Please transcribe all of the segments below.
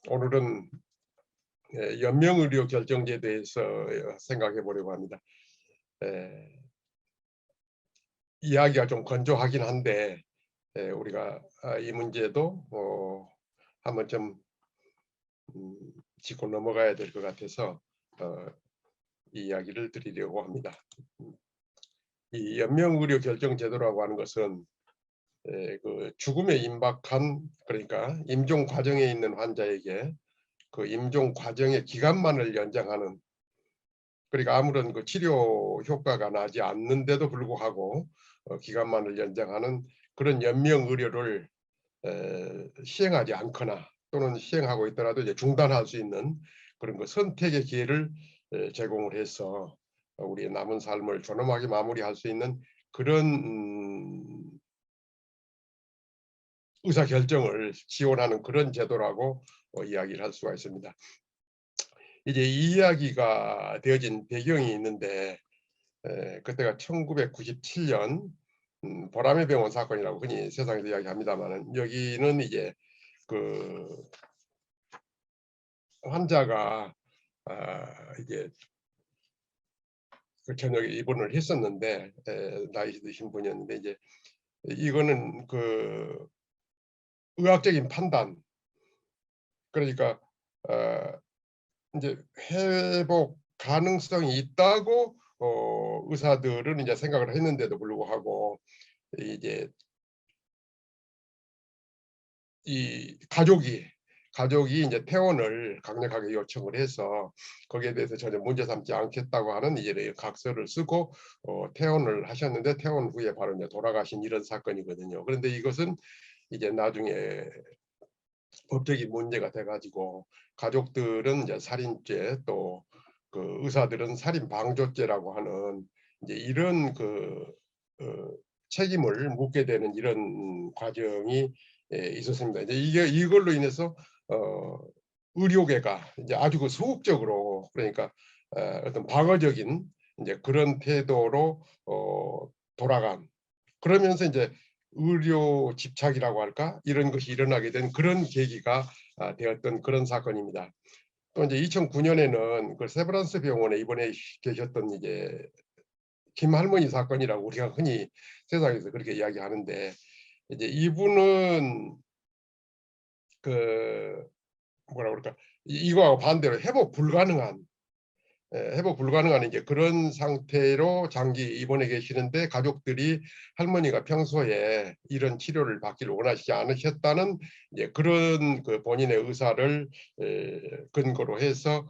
오늘은 연명의료 결정제에 대해서 생각해 보려고 합니다. 이야기가 좀 건조하긴 한데 우리가 이 문제도 한번 좀 짚고 넘어가야 될 것 같아서 이 이야기를 드리려고 합니다. 이 연명의료 결정제도라고 하는 것은 그 죽음에 임박한, 그러니까 임종 과정에 있는 환자에게 그 임종 과정의 기간만을 연장하는, 그러니까 아무런 그 치료 효과가 나지 않는데도 불구하고 기간만을 연장하는 그런 연명 의료를 시행하지 않거나 또는 시행하고 있더라도 이제 중단할 수 있는 그런 그 선택의 기회를 제공을 해서 우리의 남은 삶을 존엄하게 마무리할 수 있는 그런 의사 결정을 지원하는 그런 제도라고 이야기를 할 수가 있습니다. 이제 이 이야기가 되어진 배경이 있는데 그때가 1997년 보라매 병원 사건이라고 흔히 세상에서 이야기합니다만은, 여기는 이제 그 환자가 이제 그 저녁에 입원을 했었는데 나이 드신 분이었는데, 이제 이거는 그 의학적인 판단, 그러니까 이제 회복 가능성이 있다고 의사들은 이제 생각을 했는데도 불구하고 이제 이 가족이 이제 퇴원을 강력하게 요청을 해서 거기에 대해서 전혀 문제 삼지 않겠다고 하는 이제 각서를 쓰고 퇴원을 하셨는데, 퇴원 후에 바로 이제 돌아가신 이런 사건이거든요. 그런데 이것은 이제 나중에 법적인 문제가 돼가지고 가족들은 이제 살인죄, 또 그 의사들은 살인 방조죄라고 하는 이제 이런 그 책임을 묻게 되는 이런 과정이 있었습니다. 이제 이걸로 인해서 의료계가 이제 아주 그 소극적으로, 그러니까 어떤 방어적인 이제 그런 태도로 돌아간, 그러면서 이제 의료 집착이라고 할까, 이런 것이 일어나게 된 그런 계기가 되었던 그런 사건입니다. 또 이제 2009년에는 그 세브란스 병원에 입원해 계셨던 이제 김 할머니 사건이라고 우리가 흔히 세상에서 그렇게 이야기하는데, 이제 이분은 그 뭐라 그럴까, 이거하고 반대로 회복 불가능한 이제 그런 상태로 장기 입원해 계시는데, 가족들이 할머니가 평소에 이런 치료를 받기를 원하시지 않으셨다는 이제 그런 그 본인의 의사를 근거로 해서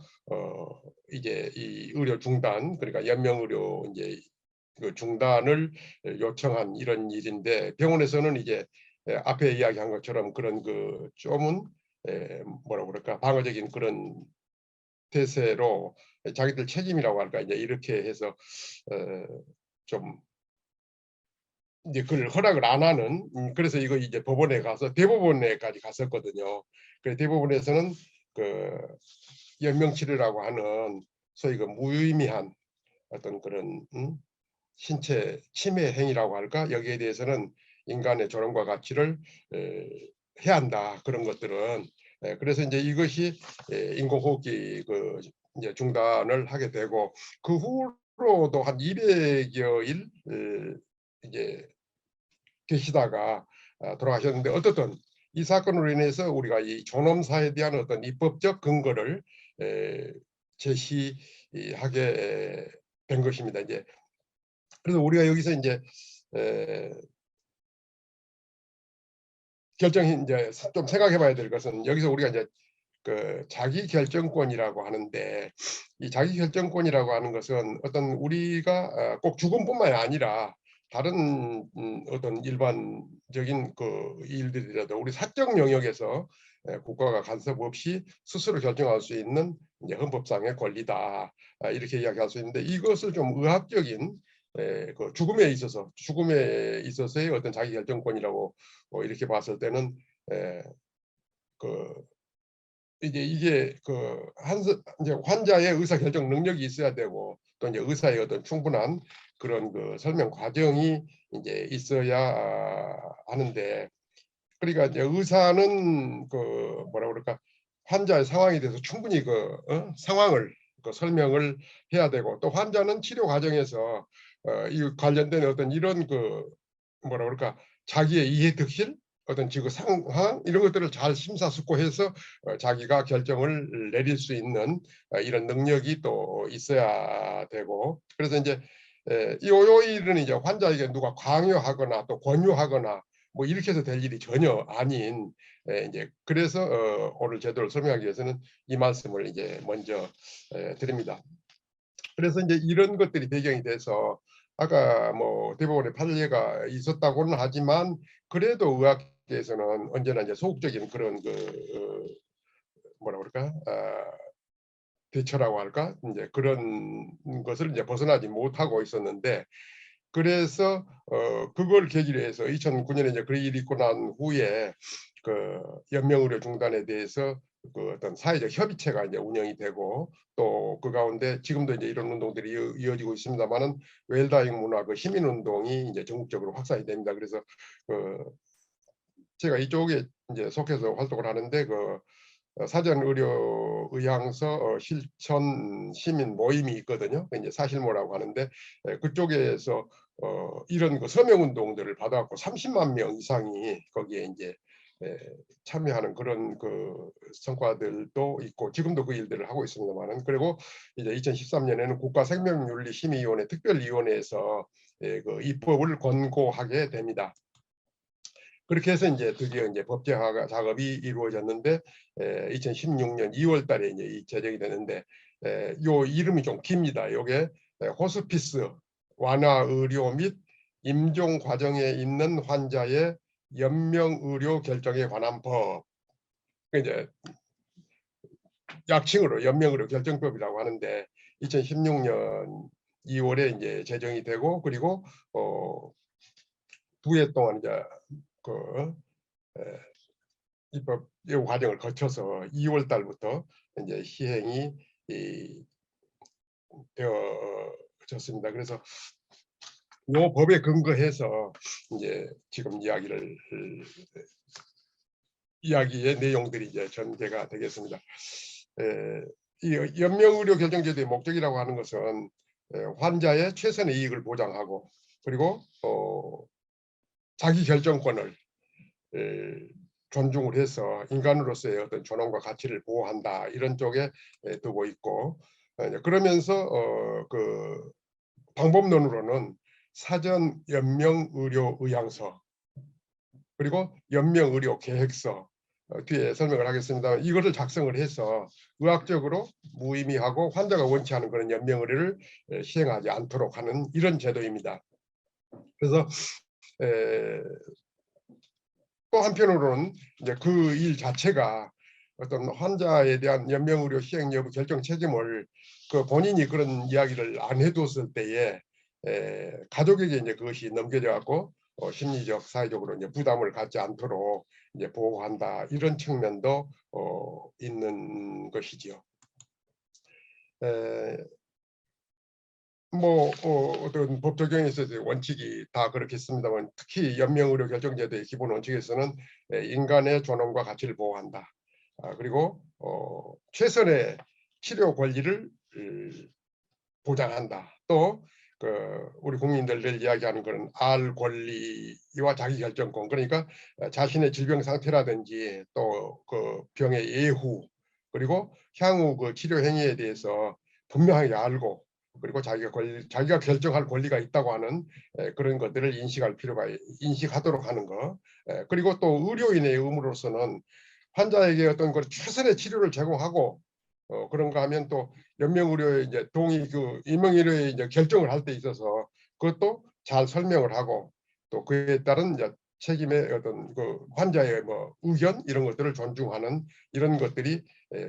이제 이 의료 중단, 그러니까 연명 의료 이제 그 중단을 요청한 이런 일인데, 병원에서는 이제 앞에 이야기한 것처럼 그런 그 좀은 뭐라 그럴까, 방어적인 그런 대세로 자기들 책임이라고 할까, 이제 이렇게 해서 좀 이제 그걸 허락을 안 하는, 그래서 이거 이제 법원에 가서 대법원에까지 갔었거든요. 그래서 대법원에서는 그 연명치료라고 하는 소위 그 무의미한 어떤 그런 신체 침해 행위라고 할까, 여기에 대해서는 인간의 존엄과 가치를 해야 한다, 그런 것들은. 그래서 이제 이것이 인공호흡기 그 이제 중단을 하게 되고, 그 후로도 한 200여 일 이제 계시다가 돌아가셨는데, 어떻든 이 사건으로 인해서 우리가 이 존엄사에 대한 어떤 입법적 근거를 제시하게 된 것입니다. 이제 그래서 우리가 여기서 이제 결정이 이제 좀 생각해봐야 될 것은, 여기서 우리가 이제 그 자기 결정권이라고 하는데, 이 자기 결정권이라고 하는 것은 어떤 우리가 꼭 죽음뿐만이 아니라 다른 어떤 일반적인 그 일들이라도 우리 사적 영역에서 국가가 간섭 없이 스스로 결정할 수 있는 이제 헌법상의 권리다, 이렇게 이야기할 수 있는데, 이것을 좀 의학적인 그 죽음에 있어서의 어떤 자기 결정권이라고 이렇게 봤을 때는 그 이게 그 이제 환자의 의사 결정 능력이 있어야 되고, 또 이제 의사의 어떤 충분한 그런 그 설명 과정이 이제 있어야 하는데, 그러니까 이제 의사는 그 뭐라 그럴까, 환자의 상황에 대해서 충분히 상황을 설명을 해야 되고, 또 환자는 치료 과정에서 이 관련된 어떤 이런 뭐라 그럴까, 자기의 이해득실, 어떤 지금 상황 이런 것들을 잘 심사숙고해서 자기가 결정을 내릴 수 있는 이런 능력이 또 있어야 되고, 그래서 이제 요 일은 이제 환자에게 누가 강요하거나 또 권유하거나 뭐 이렇게 해서 될 일이 전혀 아닌, 이제 그래서 오늘 제도를 설명하기 위해서는 이 말씀을 이제 먼저 드립니다. 그래서 이제 이런 것들이 배경이 돼서 아까 뭐 대법원의 판례가 있었다고는 하지만, 그래도 의학계에서는 언제나 이제 소극적인 그런 뭐라 그럴까, 대처라고 할까, 이제 그런 것을 이제 벗어나지 못하고 있었는데, 그래서 그걸 계기로 해서 2009년에 이제 그 일이 있고 난 후에 그 연명의료 중단에 대해서 그 어떤 사회적 협의체가 이제 운영이 되고, 또 그 가운데 지금도 이제 이런 운동들이 이어지고 있습니다만은, 웰다잉 문화 시민 운동이 이제 전국적으로 확산이 됩니다. 그래서 그 제가 이쪽에 이제 속해서 활동을 하는데, 사전 의료 의향서 실천 시민 모임이 있거든요. 이제 사실모라고 하는데, 그쪽에서 이런 서명 운동들을 받아갖고 30만 명 이상이 거기에 이제 참여하는 그런 성과들도 있고, 지금도 그 일들을 하고 있습니다만은, 그리고 이제 2013년에는 국가생명윤리심의위원회 특별위원회에서 그 입법을 권고하게 됩니다. 그렇게 해서 이제 드디어 이제 법제화 작업이 이루어졌는데, 2016년 2월 달에 이제 제정이 되는데, 요 이름이 좀 깁니다. 요게 호스피스 완화 의료 및 임종 과정에 있는 환자의 연명 의료 결정에 관한 법. 이제 약칭으로 연명 의료 결정법이라고 하는데, 2016년 2월에 이제 제정이 되고, 그리고 2해 동안 이제 그 입법 과정을 거쳐서 2월 달부터 이제 시행이 되어졌습니다. 그래서 이 법에 근거해서 이제 지금 이야기의 내용들이 이제 전개가 되겠습니다. 이 연명의료 결정제도의 목적이라고 하는 것은 환자의 최선의 이익을 보장하고, 그리고 자기 결정권을 존중을 해서 인간으로서의 어떤 존엄과 가치를 보호한다, 이런 쪽에 두고 있고, 그러면서 그 방법론으로는 사전 연명의료의향서, 그리고 연명의료계획서, 뒤에 설명을 하겠습니다만, 이거를 작성을 해서 의학적으로 무의미하고 환자가 원치 않은 그런 연명의료를 시행하지 않도록 하는 이런 제도입니다. 그래서 또 한편으로는 이제 그 일 자체가 어떤 환자에 대한 연명의료 시행 여부 결정 책임을 본인이 그런 이야기를 안 해뒀을 때에 가족에게 이제 그것이 넘겨져 갖고 심리적 사회적으로 이제 부담을 갖지 않도록 이제 보호한다, 이런 측면도 있는 것이지요. 뭐 어떤 법 적용에 있어서 원칙이 다 그렇겠습니다만, 특히 연명의료 결정제도의 기본 원칙에서는 인간의 존엄과 가치를 보호한다. 그리고 최선의 치료 권리를 보장한다. 또 우리 국민들 늘 이야기하는 그런 알 권리와 자기 결정권, 그러니까 자신의 질병 상태라든지 또 그 병의 예후, 그리고 향후 그 치료 행위에 대해서 분명하게 알고, 그리고 자기가 결정할 권리가 있다고 하는 그런 것들을 인식하도록 하는 것. 그리고 또 의료인의 의무로서는 환자에게 어떤 최선의 치료를 제공하고, 그런가 하면 또 연명의료에 이제 임명의료에 이제 결정을 할 때 있어서 그것도 잘 설명을 하고, 또 그에 따른 이제 책임의 어떤 환자의 의견, 이런 것들을 존중하는 이런 것들이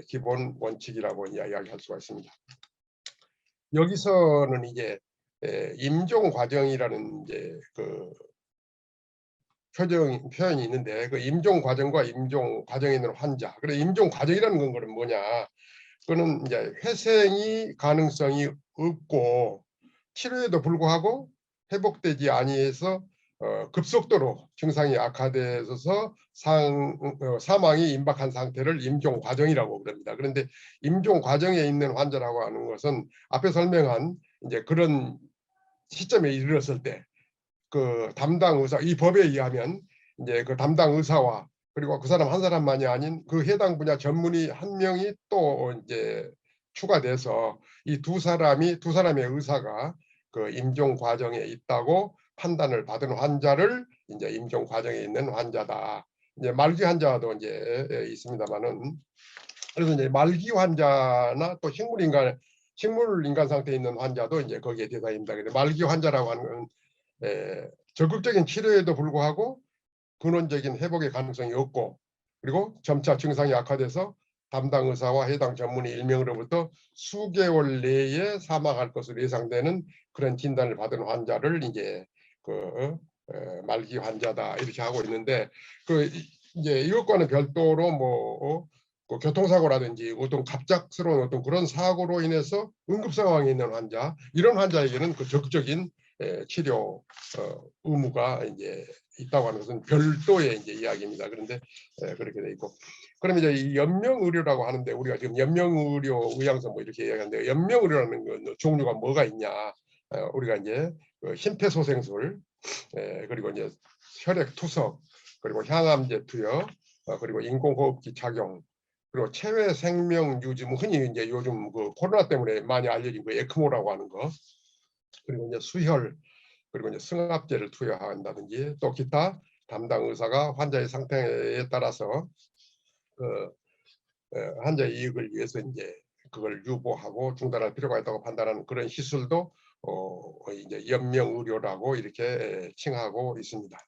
기본 원칙이라고 이야기할 수가 있습니다. 여기서는 이제 임종 과정이라는 이제 표현이 있는데, 그 임종 과정과 임종 과정에 있는 환자, 그래 임종 과정이라는 건 뭐냐? 그거는 이제 회생이 가능성이 없고 치료에도 불구하고 회복되지 아니해서 급속도로 증상이 악화되어서 사망이 임박한 상태를 임종 과정이라고 그럽니다. 그런데 임종 과정에 있는 환자라고 하는 것은 앞에 설명한 이제 그런 시점에 이르렀을 때 그 담당 의사, 이 법에 의하면 이제 그 담당 의사와 그리고 그 사람 한 사람만이 아닌 그 해당 분야 전문의 한 명이 또 이제 추가돼서 이 두 사람의 의사가 그 임종 과정에 있다고 판단을 받은 환자를 이제 임종 과정에 있는 환자다. 이제 말기 환자도 이제 있습니다만은, 그래서 이제 말기 환자나 또 식물 인간 상태에 있는 환자도 이제 거기에 대상입니다. 근데 말기 환자라고 하는 건 적극적인 치료에도 불구하고 근원적인 회복의 가능성이 없고, 그리고 점차 증상이 악화돼서 담당 의사와 해당 전문의 1명으로부터 수개월 내에 사망할 것으로 예상되는 그런 진단을 받은 환자를 이제 그 말기 환자다 이렇게 하고 있는데, 그 이제 이것과는 별도로 그 교통사고라든지 어떤 갑작스러운 어떤 그런 사고로 인해서 응급 상황에 있는 환자, 이런 환자에게는 그 적극적인 치료 의무가 이제 있다고 하는 것은 별도의 이제 이야기입니다. 그런데 그렇게 돼 있고, 그럼 이제 이 연명의료라고 하는데, 우리가 지금 연명의료 의향서 뭐 이렇게 이야기하는데, 연명의료라는 건 종류가 뭐가 있냐? 우리가 이제 그 심폐소생술, 그리고 이제 혈액 투석, 그리고 향암제 투여, 그리고 인공호흡기 착용, 그리고 체외 생명 유지, 뭐 흔히 이제 요즘 그 코로나 때문에 많이 알려진 그 에크모라고 하는 거, 그리고 이제 수혈, 그리고 이제 승합제를 투여한다든지, 또 기타 담당 의사가 환자의 상태에 따라서 그 환자의 이익을 위해서 이제 그걸 유보하고 중단할 필요가 있다고 판단하는 그런 시술도 이제 연명의료라고 이렇게 칭하고 있습니다.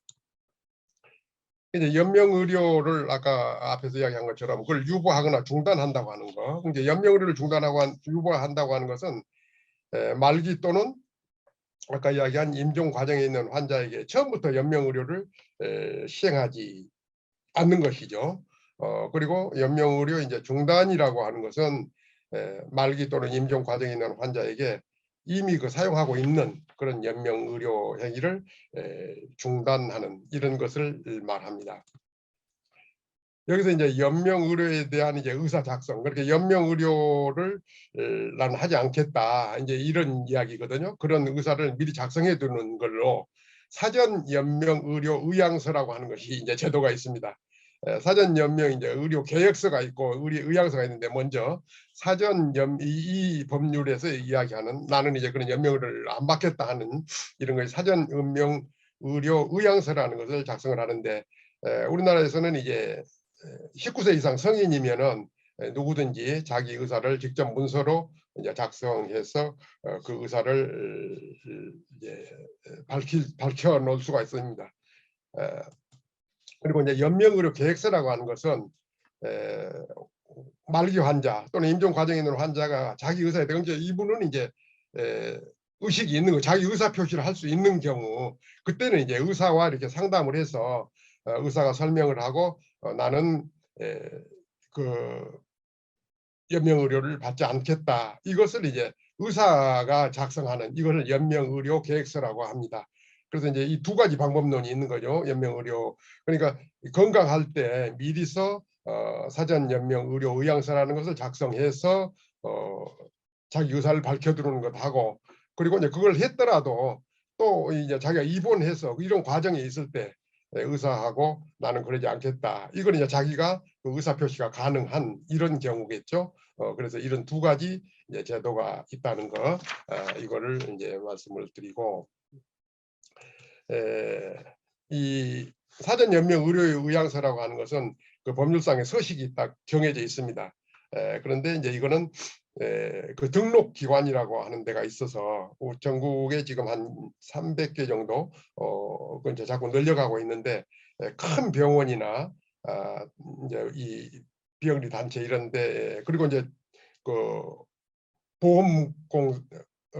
이제 연명의료를 아까 앞에서 이야기한 것처럼 그걸 유보하거나 중단한다고 하는 거, 이제 연명의료를 유보한다고 하는 것은 말기 또는 아까 이야기한 임종 과정에 있는 환자에게 처음부터 연명의료를 시행하지 않는 것이죠. 그리고 연명의료 이제 중단이라고 하는 것은 말기 또는 임종 과정에 있는 환자에게 이미 그 사용하고 있는 그런 연명의료 행위를 중단하는 이런 것을 말합니다. 여기서 이제 연명의료에 대한 이제 의사 작성, 그렇게 연명의료를 나는 하지 않겠다, 이제 이런 이야기거든요. 그런 의사를 미리 작성해 두는 걸로 사전 연명의료 의향서라고 하는 것이 이제 제도가 있습니다. 사전 연명 이제 의료 계획서가 있고 의향서가 있는데, 먼저 사전 이 법률에서 이야기하는, 나는 이제 그런 연명을 안 받겠다 하는 이런 것이 사전 연명 의료 의향서라는 것을 작성을 하는데, 우리나라에서는 이제 19세 이상 성인이면은 누구든지 자기 의사를 직접 문서로 이제 작성해서 그 의사를 이제 밝혀 놓을 수가 있습니다. 그리고 이제 연명의료 계획서라고 하는 것은 말기 환자 또는 임종 과정에 있는 환자가 자기 의사에 대해 이분은 이제 의식이 있는 거, 자기 의사 표시를 할 수 있는 경우, 그때는 이제 의사와 이렇게 상담을 해서 의사가 설명을 하고 나는 그 연명의료를 받지 않겠다, 이것을 이제 의사가 작성하는 이것을 연명의료 계획서라고 합니다. 그래서 이제 이 두 가지 방법론이 있는 거죠. 연명의료, 그러니까 건강할 때 미리서 사전 연명의료 의향서라는 것을 작성해서 자기 의사를 밝혀두는 것하고, 그리고 이제 그걸 했더라도 또 이제 자기가 입원해서 이런 과정에 있을 때 의사하고 나는 그러지 않겠다, 이걸 이제 자기가 그 의사 표시가 가능한 이런 경우겠죠. 그래서 이런 두 가지 이제 제도가 있다는 거, 이거를 이제 말씀을 드리고, 이 사전 연명 의료의 의향서라고 하는 것은 그 법률상의 서식이 딱 정해져 있습니다. 그런데 이제 이거는 그 등록 기관이라고 하는 데가 있어서 전국에 지금 한 300개 정도 그 이제 자꾸 늘려가고 있는데, 큰 병원이나 이제 이 비영리 단체 이런데, 그리고 이제 그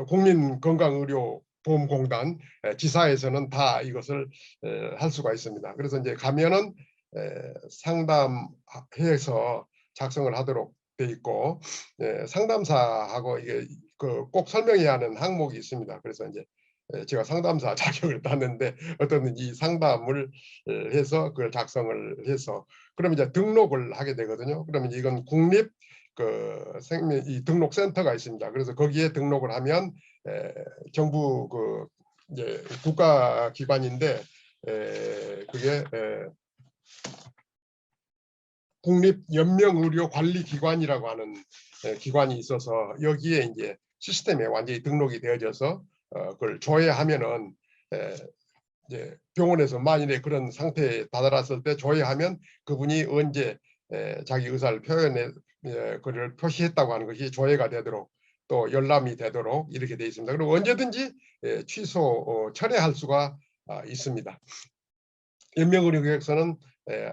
국민건강의료보험공단 지사에서는 다 이것을 할 수가 있습니다. 그래서 이제 가면은 상담해서 작성을 하도록 돼 있고, 상담사하고 이게 그 꼭 설명해야 하는 항목이 있습니다. 그래서 이제 제가 상담사 자격을 땄는데 어떤 이 상담을 해서 그걸 작성을 해서 그러면 이제 등록을 하게 되거든요. 그러면 이건 국립 그 생명 이 등록센터가 있습니다. 그래서 거기에 등록을 하면 정부 그 이제 국가기관인데 그게 국립연명의료관리기관이라고 하는 기관이 있어서 여기에 이제 시스템에 완전히 등록이 되어져서 그걸 조회하면은 이제 병원에서 만일에 그런 상태에 다다랐을 때 조회하면 그분이 언제 자기 의사를 표현해 그를 표시했다고 하는 것이 조회가 되도록 또 열람이 되도록 이렇게 되어 있습니다. 그리고 언제든지 취소 철회할 수가 있습니다. 연명의료계획서는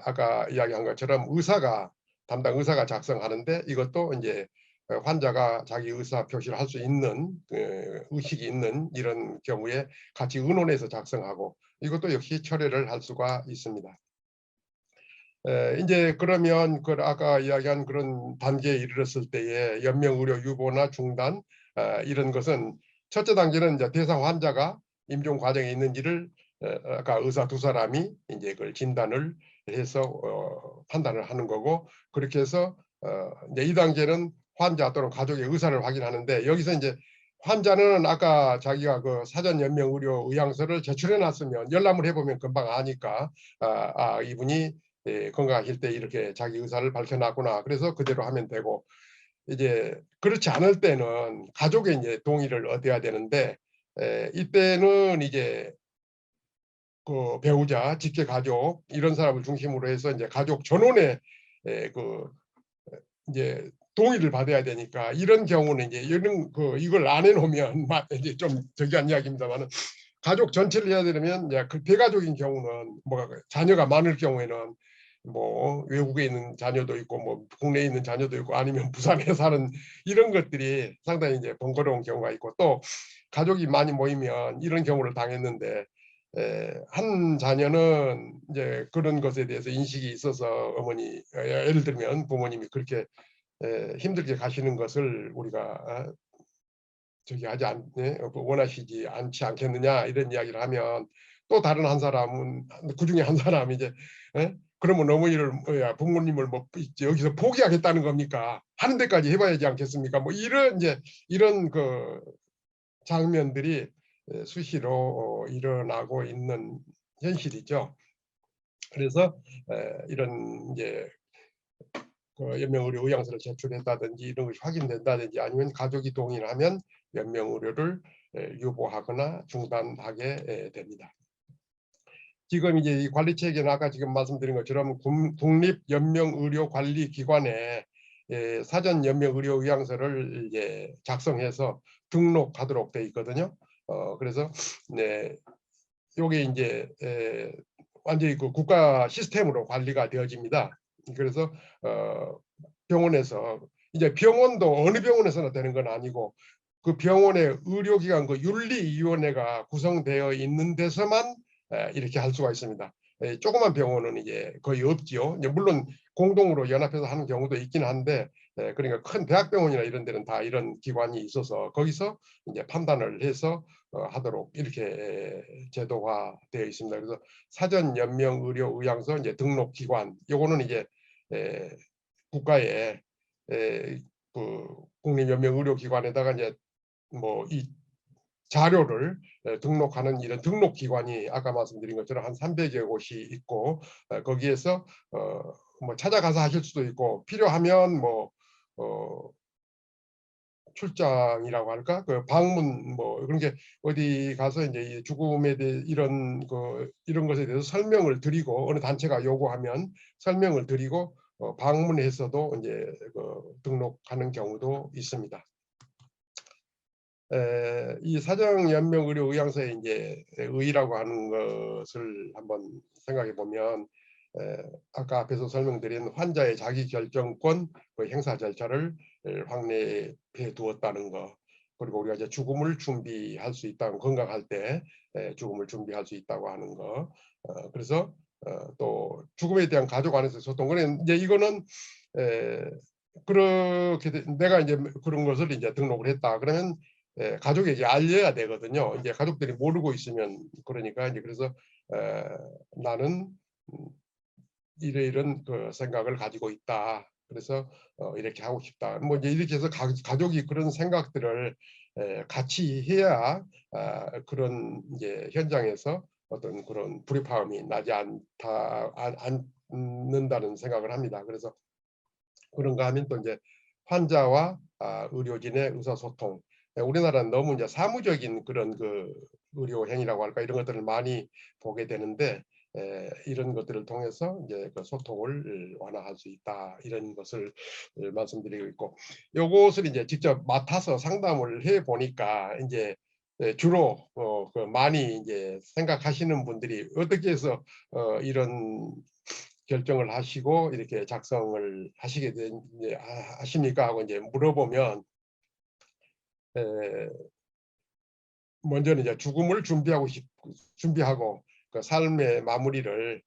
아까 이야기한 것처럼 담당 의사가 작성하는데 이것도 이제 환자가 자기 의사 표시를 할 수 있는 의식이 있는 이런 경우에 같이 의논해서 작성하고 이것도 역시 철회를 할 수가 있습니다. 이제 그러면 그 아까 이야기한 그런 단계에 이르렀을 때에 연명의료 유보나 중단 이런 것은 첫째 단계는 이제 대상 환자가 임종 과정에 있는지를 아까 의사 두 사람이 이제 그걸 진단을 해서 판단을 하는 거고 그렇게 해서 이제 이 단계는 환자 또는 가족의 의사를 확인하는데 여기서 이제 환자는 아까 자기가 그 사전 연명 의료 의향서를 제출해 놨으면 열람을 해보면 금방 아니까 이분이 건강하실 때 이렇게 자기 의사를 밝혀놨구나. 그래서 그대로 하면 되고 이제 그렇지 않을 때는 가족의 이제 동의를 얻어야 되는데 이때는 이제 그 배우자, 직계 가족 이런 사람을 중심으로 해서 이제 가족 전원의 그 이제 동의를 받아야 되니까 이런 경우는 이제 이런 이걸 안 해놓으면 이제 좀 저기한 이야기입니다만은 가족 전체를 해야 되려면 이제 그 대가족인 경우는 뭐 자녀가 많을 경우에는 뭐 외국에 있는 자녀도 있고 뭐 국내에 있는 자녀도 있고 아니면 부산에 사는 이런 것들이 상당히 이제 번거로운 경우가 있고 또 가족이 많이 모이면 이런 경우를 당했는데 한 자녀는 이제 그런 것에 대해서 인식이 있어서 어머니 예를 들면 부모님이 그렇게 힘들게 가시는 것을 우리가 저기 하지 원하시지 않지 않겠느냐 이런 이야기를 하면 또 다른 한 사람은 그중에 한 사람이 이제 그러면 어머니를 부모님을 뭐 여기서 포기하겠다는 겁니까? 하는 데까지 해봐야지 않겠습니까? 뭐 이런 이제 이런 그 장면들이 수시로 일어나고 있는 현실이죠. 그래서 이런 이제 그 연명의료 의향서를 제출했다든지 이런 것이 확인된다든지 아니면 가족이 동의를 하면 연명의료를 유보하거나 중단하게 됩니다. 지금 이제 이 관리체계는 아까 지금 말씀드린 것처럼 국립연명의료관리기관에 사전 연명의료 의향서를 이제 작성해서 등록하도록 돼 있거든요. 그래서 네, 요게 이제 완전히 그 국가 시스템으로 관리가 되어집니다. 그래서 병원에서 이제 병원도 어느 병원에서나 되는 건 아니고 그 병원의 의료기관 그 윤리위원회가 구성되어 있는 데서만 이렇게 할 수가 있습니다. 조그만 병원은 이제 거의 없지요. 이제 물론 공동으로 연합해서 하는 경우도 있긴 한데 그러니까 큰 대학병원이나 이런 데는 다 이런 기관이 있어서 거기서 이제 판단을 해서 하도록 이렇게 제도화되어 있습니다. 그래서 사전 연명 의료 의향서 이제 등록 기관 요거는 이제 국가의 그 국립연명의료기관에다가 이제 뭐 이 자료를 등록하는 이런 등록기관이 아까 말씀드린 것처럼 한 300여 곳이 있고 거기에서 뭐 찾아가서 하실 수도 있고 필요하면 뭐 출장이라고 할까 그 방문 뭐 그런 게 어디 가서 이제 죽음에 대해 이런 것에 대해서 설명을 드리고 어느 단체가 요구하면 설명을 드리고 방문해서도 이제 등록하는 경우도 있습니다. 이 사정연명의료의향서에 이제 의의라고 하는 것을 한번 생각해 보면 아까 앞에서 설명드린 환자의 자기결정권 그 행사 절차를 확립해 두었다는 거 그리고 우리가 이제 죽음을 준비할 수 있다는 건강할 때 죽음을 준비할 수 있다고 하는 거 그래서 또 죽음에 대한 가족 안에서 소통 그래 이제 이거는 그렇게 내가 이제 그런 것을 이제 등록을 했다 그러면 가족에게 알려야 되거든요. 이제 가족들이 모르고 있으면 그러니까 이제 그래서 나는 음, 이런 그 생각을 가지고 있다. 그래서 이렇게 하고 싶다. 뭐 이제 이렇게 해서 가족이 그런 생각들을 같이 해야 그런 이제 현장에서 어떤 그런 불협화음이 나지 않는다는 생각을 합니다. 그래서 그런가 하면 또 이제 환자와 의료진의 의사소통. 우리나라는 너무 이제 사무적인 그런 그 의료 행위라고 할까 이런 것들을 많이 보게 되는데 이런 것들을 통해서 이제 그 소통을 완화할 수 있다 이런 것을 말씀드리고 있고 요것을 이제 직접 맡아서 상담을 해 보니까 이제 주로 그 많이 이제 생각하시는 분들이 어떻게 해서 이런 결정을 하시고 이렇게 작성을 하시게 된 하십니까 하고 이제 물어보면 에, 먼저는 이제 죽음을 준비하고 그 삶의 마무리를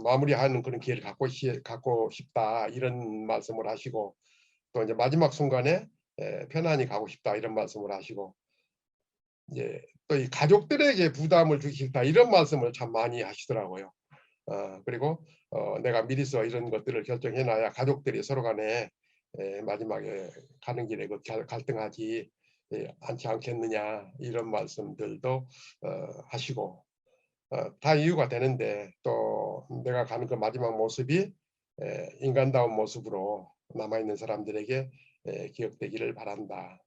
마무리하는 그런 기회를 갖고 싶다 이런 말씀을 하시고 또 이제 마지막 순간에 편안히 가고 싶다 이런 말씀을 하시고 이제 또 이 가족들에게 부담을 주기 싫다 이런 말씀을 참 많이 하시더라고요. 그리고 내가 미리서 이런 것들을 결정해놔야 가족들이 서로 간에 마지막에 가는 길에 그 갈등하지 않지 않겠느냐 이런 말씀들도 하시고 다 이유가 되는데 또 내가 가는 그 마지막 모습이 인간다운 모습으로 남아있는 사람들에게 기억되기를 바란다.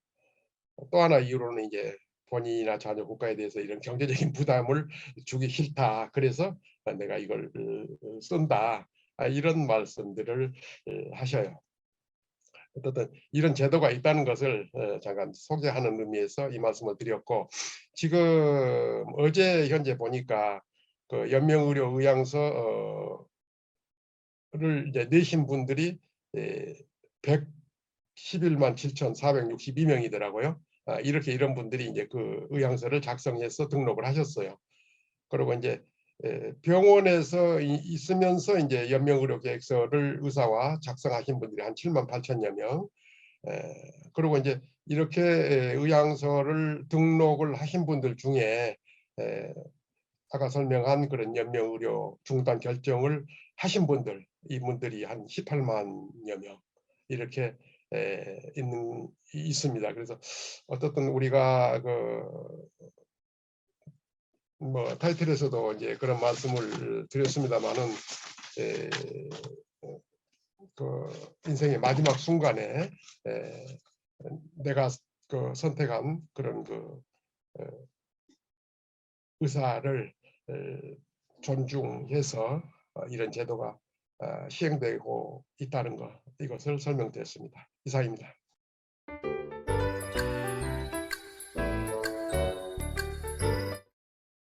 또 하나 이유로는 이제 본인이나 자녀 국가에 대해서 이런 경제적인 부담을 주기 싫다. 그래서 내가 이걸 쓴다. 이런 말씀들을 하셔요. 어쨌든 이런 제도가 있다는 것을 잠깐 소개하는 의미에서 이 말씀을 드렸고 지금 어제 현재 보니까 그 연명의료의향서를 이제 내신 분들이 111만 7,462명이더라고요. 이렇게 이런 분들이 이제 그 의향서를 작성해서 등록을 하셨어요. 그리고 이제 병원에서 있으면서 이제 연명의료계획서를 의사와 작성하신 분들이 한 7만 8천여 명. 그리고 이제 이렇게 의향서를 등록을 하신 분들 중에 아까 설명한 그런 연명의료 중단 결정을 하신 분들, 이분들이 한 18만여 명 이렇게 있습니다. 그래서 어떻든 우리가 그 뭐 타이틀에서도 이제 그런 말씀을 드렸습니다만은 그 인생의 마지막 순간에 내가 그 선택한 그런 그 의사를 존중해서 이런 제도가 시행되고 있다는 것 이것을 설명드렸습니다. 이상입니다.